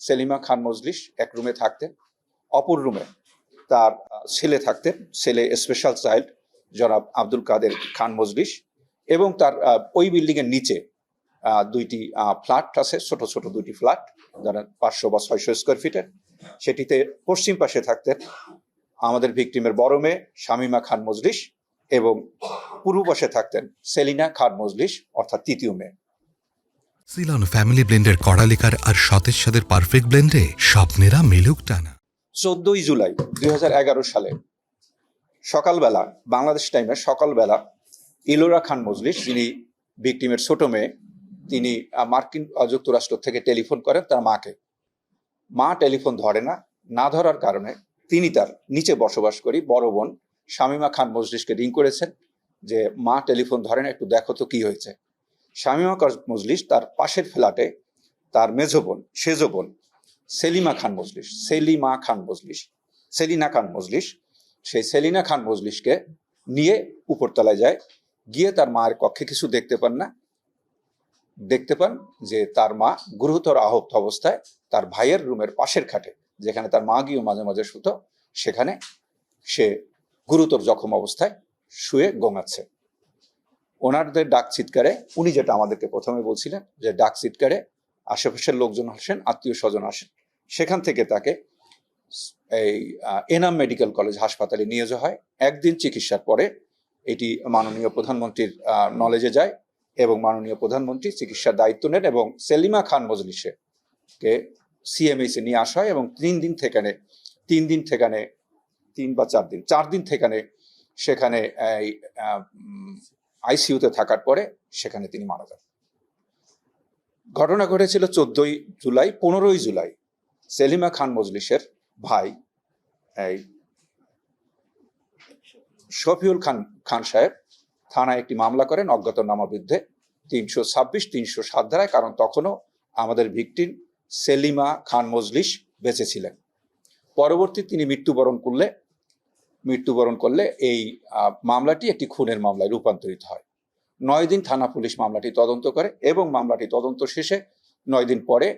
সেলিমা খান মজলিস এক রুমে থাকতেন, অপর রুমে তার ছেলে থাকতেন, ছেলে স্পেশাল চাইল্ড জনাব আব্দুল কাদের খান মজলিস, এবং তার ওই বিল্ডিং এর নিচে দুইটি ফ্ল্যাট আছে, ছোট ছোট দুইটি ফ্ল্যাট, ধরেন 500 বা 600 স্কোয়ার ফিটের। সেটিতে পশ্চিম পাশে থাকতেন আমাদের ভিকটিমের বড় মেয়ে শামীমা খান মজলিস, এবং পূর্ব পাশে থাকতেন সেলিনা খান মজলিস, অর্থাৎ তৃতীয় মেয়ে। সিলন ফ্যামিলি ব্লেন্ডের কড়ালিকার আর সতেজ সাদের পারফেক্ট ব্লেন্ডে স্বপ্নেরা মিলুক টানা। 14 জুলাই 2011 সালে সকালবেলা, বাংলাদেশ টাইমে সকালবেলা, ইলোরা খান মজলিস, যিনি ভিকটিমের ছোট মেয়ে, তিনি মার্কিন যুক্তরাষ্ট্র থেকে টেলিফোন করেন তার মাকে। মা টেলিফোন ধরে না, না ধরার কারণে তিনি তার নিচে বসবাস করি বড় বোন শামীমা খান মজলিসকে রিং করেছেন যে মা টেলিফোন ধরে না, একটু দেখো তো কি হয়েছে। শামীমা খান মজলিস তার পাশের ফ্ল্যাটে তার মেজো বোন, সেজো বোন সেলিনা খান মজলিস, সেই সেলিনা খান মজলিসকে নিয়ে উপরতলায় যায়। গিয়ে তার মায়ের কক্ষে কিছু দেখতে পান যে তার মা গুরুতর আহত অবস্থায় তার ভাইয়ের রুমের পাশের খাটে, যেখানে তার মা গিয়েও মাঝে মাঝে শুতো, সেখানে সে গুরুতর জখম অবস্থায় শুয়ে গোঙাচ্ছে। ওনারদের ডাক চিৎকারে, উনি যেটা আমাদেরকে প্রথমে বলছিলেন যে ডাক চিৎকারে আশেপাশের লোকজন আসেন, আত্মীয় স্বজন আসেন, সেখান থেকে তাকে এই এনাম মেডিকেল কলেজ হাসপাতালে নিয়ে যাওয়া হয়। একদিন চিকিৎসার পরে এটি মাননীয় প্রধানমন্ত্রীর নলেজে যায় এবং মাননীয় প্রধানমন্ত্রী চিকিৎসার দায়িত্ব নেন এবং সেলিমা খান মজলিসকে সিএমএইচ এ নিয়ে আসা হয় এবং 4 দিন সেখানে আইসিইউতে থাকার পরে সেখানে তিনি মারা যান। ঘটনা ঘটেছিল 14 জুলাই। 15 জুলাই সেলিমা খান মজলিসের ভাই শফিউল খান সাহেব থানায় একটি মামলা করেন অজ্ঞাতনামা বিরুদ্ধে 326-307 ধারায়, কারণ তখনও আমাদের ভিকটিম সেলিমা খান মজলিস বেঁচে ছিলেন। পরবর্তী তিনি মৃত্যুবরণ করলে এই মামলাটি একটি খুনের মামলায় রূপান্তরিত হয়। 9 দিন থানা পুলিশ মামলাটি তদন্ত করে এবং মামলাটি তদন্ত শেষে 9 দিন পরে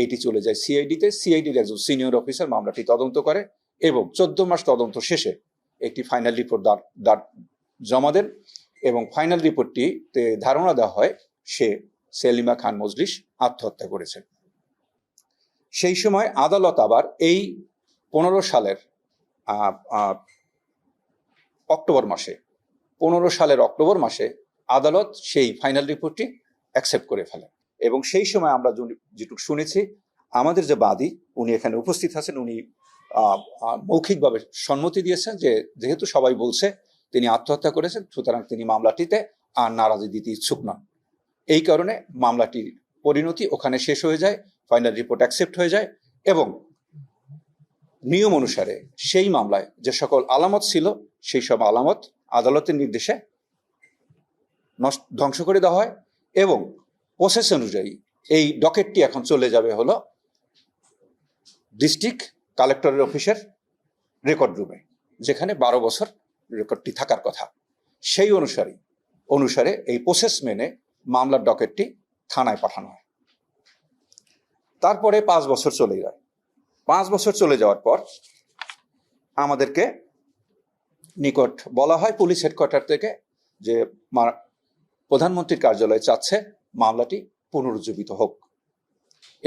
এইটি চলে যায় সিআইডিতে। সিআইডির একজন সিনিয়র অফিসার মামলাটি তদন্ত করে এবং 14 মাস তদন্ত শেষে একটি ফাইনাল রিপোর্ট জমা দেন এবং ফাইনাল রিপোর্টটিতে ধারণা দেওয়া হয় সে সেলিমা খান মজলিস আত্মহত্যা করেছেন। সেই সময় আদালত আবার এই 15 সালের অক্টোবর মাসে আদালত সেই ফাইনাল রিপোর্টটি অ্যাকসেপ্ট করে ফেলে এবং সেই সময় আমরা যেটুকু শুনেছি, আমাদের যে বাদী উনি এখানে উপস্থিত আছেন, উনি মৌখিকভাবে সম্মতি দিয়েছেন যে যেহেতু সবাই বলছে তিনি আত্মহত্যা করেছেন, সুতরাং তিনি মামলাটিতে আর নারাজি দিতে ইচ্ছুক নন। এই কারণে মামলাটির পরিণতি ওখানে শেষ হয়ে যায়, ফাইনাল রিপোর্ট অ্যাকসেপ্ট হয়ে যায় এবং নিয়ম অনুসারে সেই মামলায় যে সকল আলামত ছিল সেই সব আলামত আদালতের নির্দেশে ধ্বংস করে দেওয়া হয় এবং প্রসেস অনুযায়ী এই ডকেটটি এখন চলে যাবে হলো ডিস্ট্রিক্ট কালেক্টরের অফিসের রেকর্ড রুমে, যেখানে 12 বছর রেকর্ডটি থাকার কথা। সেই অনুসারে এই প্রসেস মেনে মামলার ডকেটটি থানায় পাঠানো হয়। তারপরে 5 বছর চলে যায়। 5 বছর চলে যাওয়ার পর আমাদেরকে নিকট বলা হয় পুলিশ হেডকোয়ার্টার থেকে যে প্রধানমন্ত্রীর কার্যালয় চাচ্ছে মামলাটি পুনরুজ্জীবিত হোক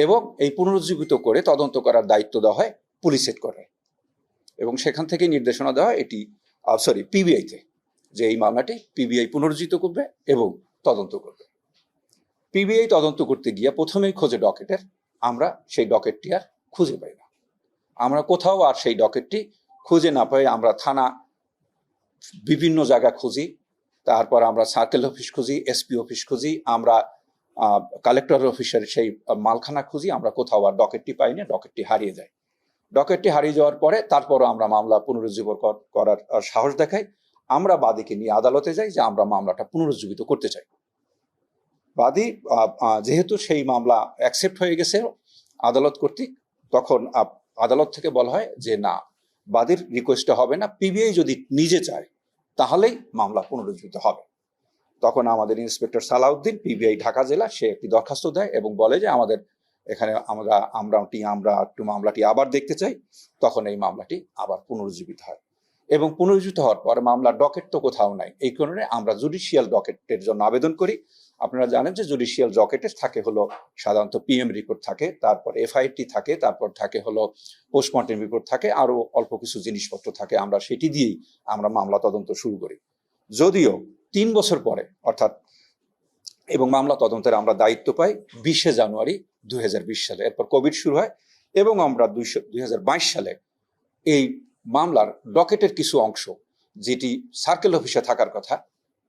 এবং এই পুনরুজ্জীবিত করে তদন্ত করার দায়িত্ব দেওয়া হয় পুলিশ হেডকোয়ার্টারে এবং সেখান থেকে নির্দেশনা দেওয়া হয় পিবিআইতে যে এই মামলাটি পিবিআই পুনরুজ্জীবিত করবে এবং তদন্ত করবে। পিবিআই তদন্ত করতে গিয়ে প্রথমেই খোঁজে ডকেটের, আমরা সেই ডকেটটি আর খুঁজে পাই না। আমরা কোথাও আর সেই ডকেটটি খুঁজে না পাই। আমরা থানা বিভিন্ন জায়গা খুঁজি, তারপর আমরা সার্কেল অফিস খুঁজি, এসপি অফিস খুঁজি, আমরা কালেক্টর অফিসের সেই মালখানা খুঁজি, আমরা কোথাও আর ডকেটটি পাই না। ডকেটটি হারিয়ে যায়। ডকেটটি হারিয়ে যাওয়ার পরে তারপরও আমরা মামলা পুনরুজ্জীবন করার সাহস দেখাই। আমরা বাদীকে নিয়ে আদালতে যাই যে আমরা মামলাটা পুনরুজ্জীবিত করতে চাই। বাদী যেহেতু সেই মামলা অ্যাকসেপ্ট হয়ে গেছে আদালত কর্তৃক, তখন আদালত থেকে বলা হয় যে না, বাদীর রিকোয়েস্টে হবে না, পিবিআই যদি নিজে চায় তাহলেই মামলা পুনরুজ্জীবিত হবে। তখন আমাদের ইন্সপেক্টর সালাউদ্দিন, পিবিআই ঢাকা জেলা, সে একটি দরখাস্ত দেয় এবং বলে যে আমাদের এখানে আমরা একটু মামলাটি আবার দেখতে চাই, তখন এই মামলাটি আবার পুনরুজ্জীবিত হয়। এবং পুনরুজ্জীবিত হওয়ার পর মামলার ডকেট তো কোথাও নাই, এই কারণে আমরা জুডিশিয়াল ডকেটের জন্য আবেদন করি। আপনারা জানেন যে জুডিশিয়াল ডকেটে থাকে হলো সাধারণত পিএম রিপোর্ট থাকে, তারপর এফআইটি থাকে, তারপর থাকে হলো পোস্টমর্টেম রিপোর্ট থাকে, আরো অল্প কিছু জিনিসপত্র থাকে। আমরা সেটি দিয়েই আমরা মামলা তদন্ত শুরু করি। যদিও 3 বছর পরে অর্থাৎ এবং মামলা তদন্তের আমরা দায়িত্ব পাই 20শে জানুয়ারি 2020 সালে। এরপর কোভিড শুরু হয় এবং আমরা 2022 সালে এই মামলার ডকেটের কিছু অংশ, যেটি সার্কেল অফিসে থাকার কথা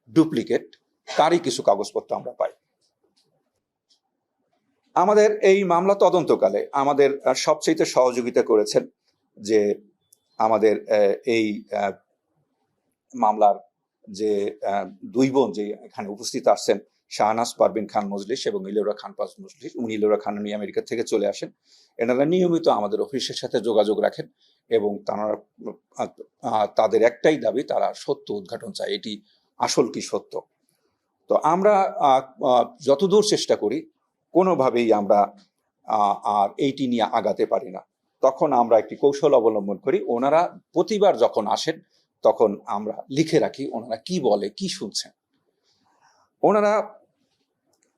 ডুপ্লিকেট, তারই কিছু কাগজপত্র আমরা পাই। আমাদের এই মামলা তদন্তকালে আমাদের সবচেয়ে সহযোগিতা করেছেন যে আমাদের এই মামলার যে দুই বোন যে এখানে উপস্থিত আসছেন, শাহনাজ পারভিন খান মজলিস এবং ইলোরা খান মজলিস। ইলোরা খান উনি আমেরিকা থেকে চলে আসেন। এনারা নিয়মিত আমাদের অফিসের সাথে যোগাযোগ রাখেন এবং তাদের একটাই দাবি, তারা সত্য উদ্ঘাটন চায়, এটি আসল কি সত্য। তো আমরা যতদূর চেষ্টা করি কোনোভাবেই আমরা আর এইটি নিয়ে আগাতে পারি না। তখন আমরা একটি কৌশল অবলম্বন করি। ওনারা প্রতিবার যখন আসেন তখন আমরা লিখে রাখি ওনারা কি বলে, কি শুনছেন। ওনারা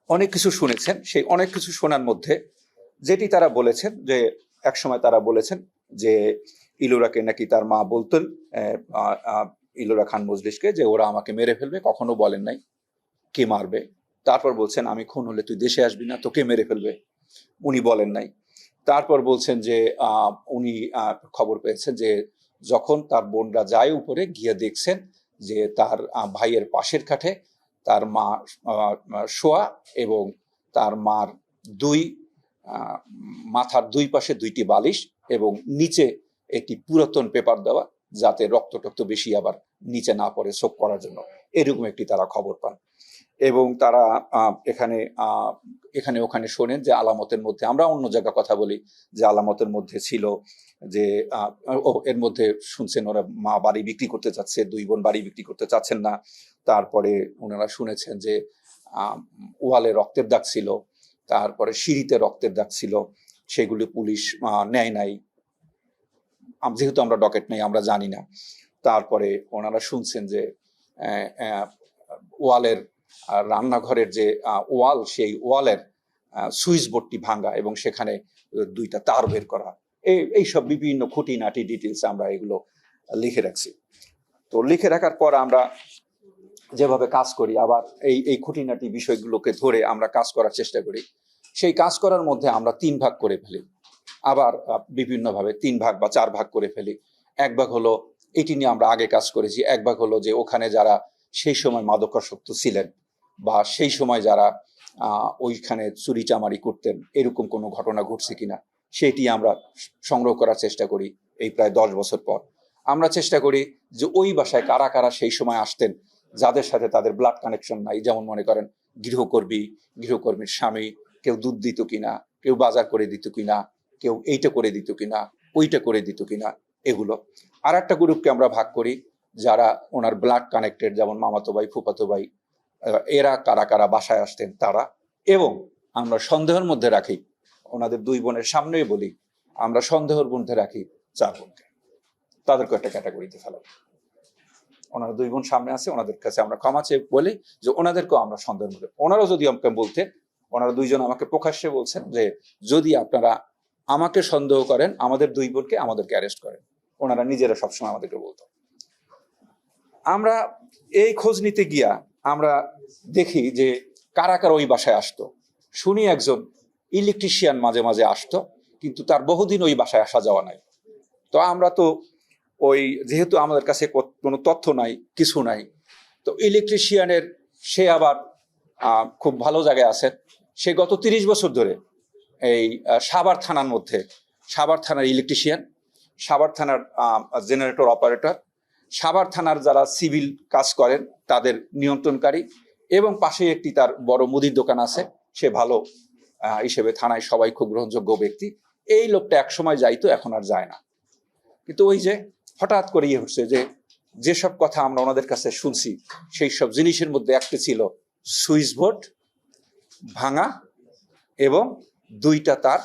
অনেক কিছু শুনেছেন, সেই অনেক কিছু শোনার মধ্যে যেটি তারা বলেছেন যে একসময় তারা বলেছেন যে ইলোরাকে নাকি তার মা বলতেন, ইলোরা খান মজলিসকে, যে ওরা আমাকে মেরে ফেলবে। কখনো বলেন নাই কে মারবে। তারপর বলছেন আমি খুন হলে তুই দেশে আসবি না, তোকে মেরে ফেলবে, উনি বলেন নাই। তারপর বলছেন যে উনি খবর পেয়েছেন যে যখন তার বোনরা যায় উপরে গিয়ে দেখছেন যে তার ভাইয়ের পাশের কাঠে তার মা শোয়া এবং তার মার মাথার দুই পাশে 2টি বালিশ এবং নিচে একটি পুরাতন পেপার দেওয়া, যাতে রক্ত টক্ত বেশি আবার নিচে না পড়ে শোক করার জন্য, এরকম একটি তারা খবর পান। এবং তারা এখানে ওখানে শোনেন যে আলামতের মধ্যে, আমরা অন্য জায়গায় কথা বলি যে আলামতের মধ্যে ছিল যে এর মধ্যে শুনছেন ওরা মা বাড়ি বিক্রি করতে চাচ্ছে, 2 বোন বাড়ি বিক্রি করতে চাচ্ছেন না। তারপরে ওনারা শুনেছেন যে ওয়ালে রক্তের দাগ ছিল, তারপরে সিঁড়িতে রক্তের দাগ ছিল, সেগুলি পুলিশ নেয় নাই, যেহেতু আমরা ডকেট নেই আমরা জানি না। তারপরে ওনারা শুনছেন যে ওয়ালের রান্নাঘরের যে ওয়াল, সেই ওয়ালের সুইচ বোর্ডটি ভাঙা এবং সেখানে 2টা তার বের করা, এইসব বিভিন্ন খুঁটিনাটি ডিটেলস আমরা এগুলো লিখে রাখছি। তো লিখে রাখার পর আমরা যেভাবে কাজ করি, আবার এই খুঁটিনাটি বিষয়গুলোকে ধরে আমরা কাজ করার চেষ্টা করি। সেই কাজ করার মধ্যে আমরা 3 ভাগ করে ফেলি, আবার বিভিন্নভাবে 3 ভাগ বা 4 ভাগ করে ফেলি। এক ভাগ হলো এটি নিয়ে আমরা আগে কাজ করেছি, এক ভাগ হলো যে ওখানে যারা সেই সময় মাদকাসক্ত ছিলেন বা সেই সময় যারা ওইখানে চুরি চামারি করতেন, এরকম কোনো ঘটনা ঘটছে কিনা সেটি আমরা সংগ্রহ করার চেষ্টা করি। এই প্রায় 10 বছর পর আমরা চেষ্টা করি যে ওই বাসায় কারা কারা সেই সময় আসতেন, যাদের সাথে তাদের ব্লাড কানেকশন নাই। যেমন মনে করেন গৃহকর্মীর স্বামী, কেউ দুধ দিত কিনা, কেউ বাজার করে দিত কিনা, কেউ এইটা করে দিত কিনা, ওইটা করে দিত কিনা, এগুলো। আর একটা গ্রুপকে আমরা ভাগ করি যারা ওনার ব্লাড কানেক্টেড, যেমন মামাতো ভাই, ফুফাতো ভাই, এরা কারা কারা বাসায় আসতেন তারা। এবং আমরা সন্দেহের মধ্যে রাখি, ওনাদের 2 বোনের সামনেই বলি, আমরা সন্দেহের মধ্যে রাখি 4 বোনকে, তাদেরকে একটা ক্যাটাগরিতে ফেলা। ওনারা 2 বোন সামনে আছে, ওনাদের কাছে আমরা ক্ষমা চেয়ে বলি যে ওনাদেরকেও আমরা সন্দেহের মধ্যে। ওনারাও যদি আমাকে বলতেন, ওনারা 2 জন আমাকে প্রকাশ্যে বলছেন যে যদি আপনারা আমাকে সন্দেহ করেন, আমাদের 2 বোনকে আমাদেরকে অ্যারেস্ট করেন। ওনারা নিজেরা সবসময় আমাদেরকে বলতো। আমরা এই খোঁজ নিতে গিয়া আমরা দেখি যে কারা কারা ওই বাসায় আসতো। শুনি একজন ইলেকট্রিশিয়ান মাঝে মাঝে আসতো, কিন্তু তার বহুদিন ওই বাসায় আসা যাওয়া নাই। তো আমরা তো যেহেতু আমাদের কাছে কোনো তথ্য নাই, কিছু নাই, তো ইলেকট্রিশিয়ানের সে আবার খুব ভালো জায়গায় আছে। সে গত 30 বছর ধরে এই সাভার থানার মধ্যে, সাভার থানার ইলেকট্রিশিয়ান, সাভার থানার জেনারেটর অপারেটর, সাভার থানার যারা সিভিল কাজ করেন তাদের নিয়ন্ত্রণকারী, এবং পাশে একটি তার বড় মুদির দোকান আছে। সে ভালো হিসেবে থানায় সবাই খুব গ্রহণযোগ্য ব্যক্তি। এই লোকটা একসময় যাইতো, এখন আর যায় না। কিন্তু ওই যে হঠাৎ করে হচ্ছে যে যেসব কথা আমরা ওনাদের কাছে শুনছি, সেই সব জিনিসের মধ্যে একটা ছিল সুইচ বোর্ড ভাঙা এবং 2টা তার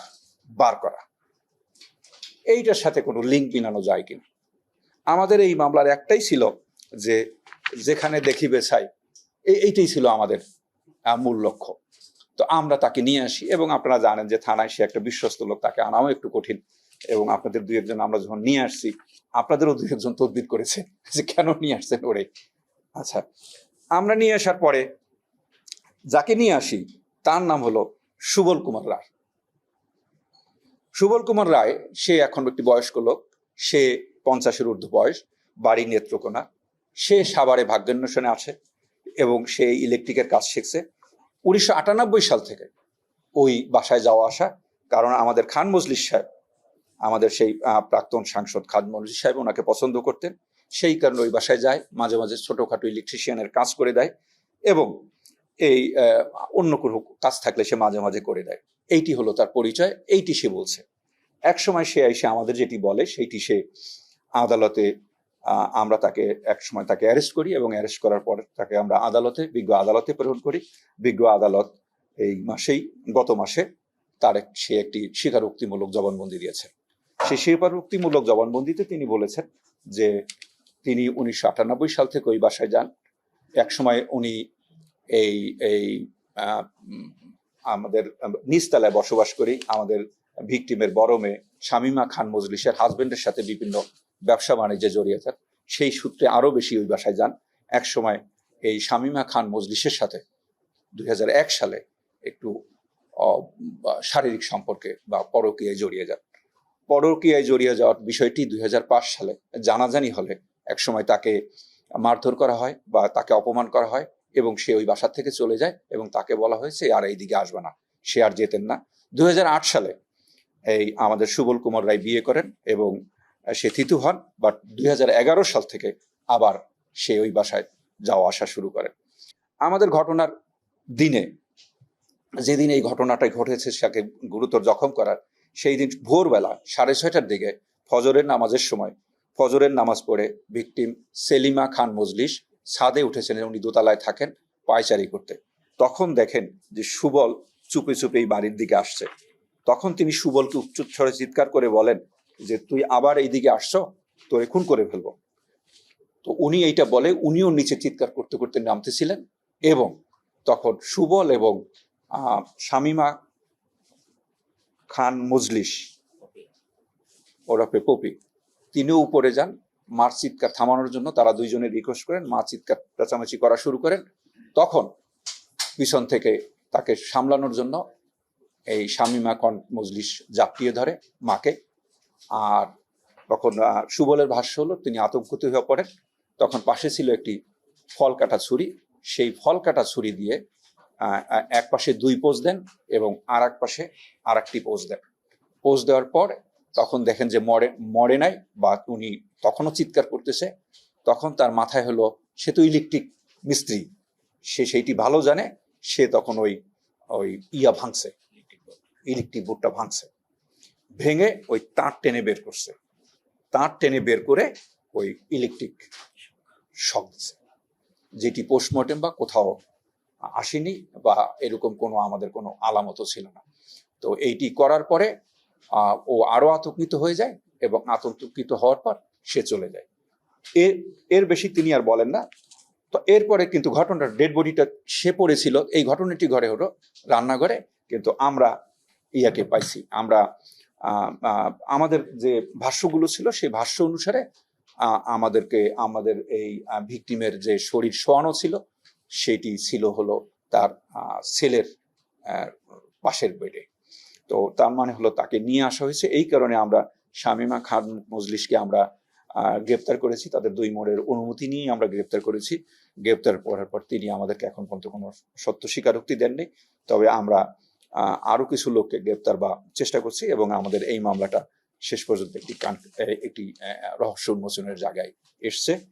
বার করা, এইটার সাথে কোনো লিঙ্ক মিলানো যায় কিনা। আমাদের এই মামলার একটাই ছিল যে যেখানে দেখিবে ছাই, এইটাই ছিল আমাদের মূল লক্ষ্য। তো আমরা তাকে নিয়ে আসি, এবং আপনারা জানেন যে থানায় সে একটা বিশ্বস্ত লোক, তাকে আনাও একটু কঠিন। এবং আপনাদের 2-1 জন আমরা যখন নিয়ে আসছি, আপনাদেরও 2-1 জন তদবির করেছে যে কেন নিয়ে আসছেন ওরে। আচ্ছা, আমরা নিয়ে আসার পরে যাকে নিয়ে আসি তার নাম হলো সুবল কুমার রায়। সুবল কুমার রায় সে এখন একটি বয়স্ক লোক, সে 50-এর ঊর্ধ্ব বয়স, বাড়ি নেত্রকোনা। সে সাভারে ভাগ্যান্বেষণে আছে এবং সে ইলেকট্রিকের কাজ শিখছে 1998 সাল থেকে ওই বাসায় যাওয়া আসা। কারণ আমাদের খান মজলিস সাহেব, আমাদের সেই প্রাক্তন সাংসদ খান মজলিস সাহেব ওনাকে পছন্দ করতেন, সেই কারণে ওই বাসায় যায়, মাঝে মাঝে ছোটখাটো ইলেকট্রিশিয়ানের কাজ করে দেয়, এবং এই অন্য কোনো কাজ থাকলে সে মাঝে মাঝে করে দেয়। এইটি হলো তার পরিচয়, এইটি সে বলছে। এক সময় সে এসে আমাদের যেটি বলে সেইটি সে আদালতে, আমরা তাকে এক সময় তাকে অ্যারেস্ট করি, এবং অ্যারেস্ট করার পর তাকে আমরা বিজ্ঞ আদালতে প্রেরণ করি। বিজ্ঞ আদালত এই গত মাসে সে একটি স্বীকারোক্তিমূলক জবানবন্দি দিয়েছে। সেই স্বীকারোক্তিমূলক জবানবন্দিতে তিনি বলেছেন যে তিনি 1998 সাল থেকে ওই বাসায় যান। এক সময় উনি এই আমাদের নিচতলায় বসবাস করি, আমাদের ভিকটিমের বড় মেয়ে শামীমা খান মজলিসের হাজবেন্ডের সাথে বিভিন্ন ব্যবসা বাণিজ্যে জড়িয়েছেন, সেই সূত্রে আরো বেশি ওই বাসায় যান। এক সময় এই শামীমা খান মজলিসের সাথে 2001 সালে একটু শারীরিক সম্পর্কে বা পরকীয়ায় জড়িয়ে যান। পরকীয়ায় জড়িয়ে যাওয়ার বিষয়টি 2005 সালে জানাজানি হলে এক সময় তাকে মারধর করা হয় বা তাকে অপমান করা হয়, এবং সে ওই বাসা থেকে চলে যায়, এবং তাকে বলা হয়েছে আর এইদিকে আসবে না, সে আর যেতেন না। 2008 সালে এই আমাদের সুবল কুমার রায় বিয়ে করেন এবং সে থিতু হন, বাট 2011 সাল থেকে আবার সে ওই বাসায় যাওয়া আসা শুরু করেন। আমাদের ঘটনার দিনে, যেদিন এই ঘটনাটা ঘটেছে তাকে গুরুতর জখম করার, সেই দিন ভোরবেলা 6:30টার দিকে ফজরের নামাজের সময়, ফজরের নামাজ পড়ে ভিকটিম সেলিমা খান মজলিস ছাদে উঠেছেন, উনি দোতলায় থাকেন, পায়চারি করতে। তখন দেখেন যে সুবল চুপে চুপে এই বাড়ির দিকে আসছে। তখন তিনি সুবলকে উচ্চস্বরে চিৎকার করে বলেন যে তুই আবার এইদিকে আসছো, তোরে খুন করে ফেলবো। তো উনি এইটা বলে উনিও নিচে চিৎকার করতে করতে নামতেছিলেন, এবং তখন সুবল এবং শামীমা খান মজলিস ওরফে পপি, তিনিও উপরে যান মার চিৎকার থামানোর জন্য। তারা দুইজনে রিকোয়েস্ট করেন, মা চিৎকার চেঁচামেচি করা শুরু করেন। তখন পিছন থেকে তাকে সামলানোর জন্য এই শামীমা খান মজলিস জাপটিয়ে ধরে মাকে। আর তখন সুবলের ভাষ্য হলো তিনি আতঙ্কিত হয়ে পড়েন। তখন পাশে ছিল একটি ফল কাটা ছুরি, সেই ফল কাটা ছুরি দিয়ে এক পাশে 2 পোজ দেন এবং আর এক পাশে আর একটি পোজ দেন। পোজ দেওয়ার পর তখন দেখেন যে মরে নাই, বা উনি তখনও চিৎকার করতেছে। তখন তার মাথায় হলো, সে তো ইলেকট্রিক মিস্ত্রি, সে সেইটি ভালো জানে, সে তখন ওই ভাঙছে, ইলেকট্রিক বোর্ডটা ভাঙছে, ভেঙে ওই তার টেনে বের করছে। তার টেনে বের করে ওই ইলেকট্রিক শক দিচ্ছে, যেটি পোস্টমর্টেম বা কোথাও আসেনি, বা এরকম কোনো আমাদের কোনো আলামতও ছিল না। তো এইটি করার পরে ও আরো আতঙ্কিত হয়ে যায়, এবং আতঙ্কিত হওয়ার পর সে চলে যায়। এর বেশি তিনি আর বলেন না। তো এরপরে কিন্তু ঘটনাটা, ডেড বডিটা সে পড়েছিল, এই ঘটনাটি ঘটে হলো রান্নাঘরে। কিন্তু আমরা ইয়াকে পাইছি, আমরা আমাদের যে ভাষ্যগুলো ছিল সেই ভাষ্য অনুসারে আমাদের এই ভিকটিমের যে শরীর শোয়ানো ছিল সেটি ছিল হলো তার ছেলের পাশের বেডে। তো তার মানে হলো তাকে নিয়ে আসা হয়েছে। এই কারণে আমরা শামীমা খান মজলিসকে আমরা গ্রেপ্তার করেছি, তাদের 2 মোড়ের অনুমতি নিয়ে আমরা গ্রেপ্তার করেছি। গ্রেপ্তার করার পর তিনি আমাদেরকে এখন পর্যন্ত কোনো সত্য স্বীকারোক্তি দেননি। তবে আমরা আরো কিছু লোককে গ্রেপ্তার বা চেষ্টা করছি, এবং আমাদের এই মামলাটা শেষ পর্যন্ত একটি রহস্য উন্মোচনের জায়গায় এসছে।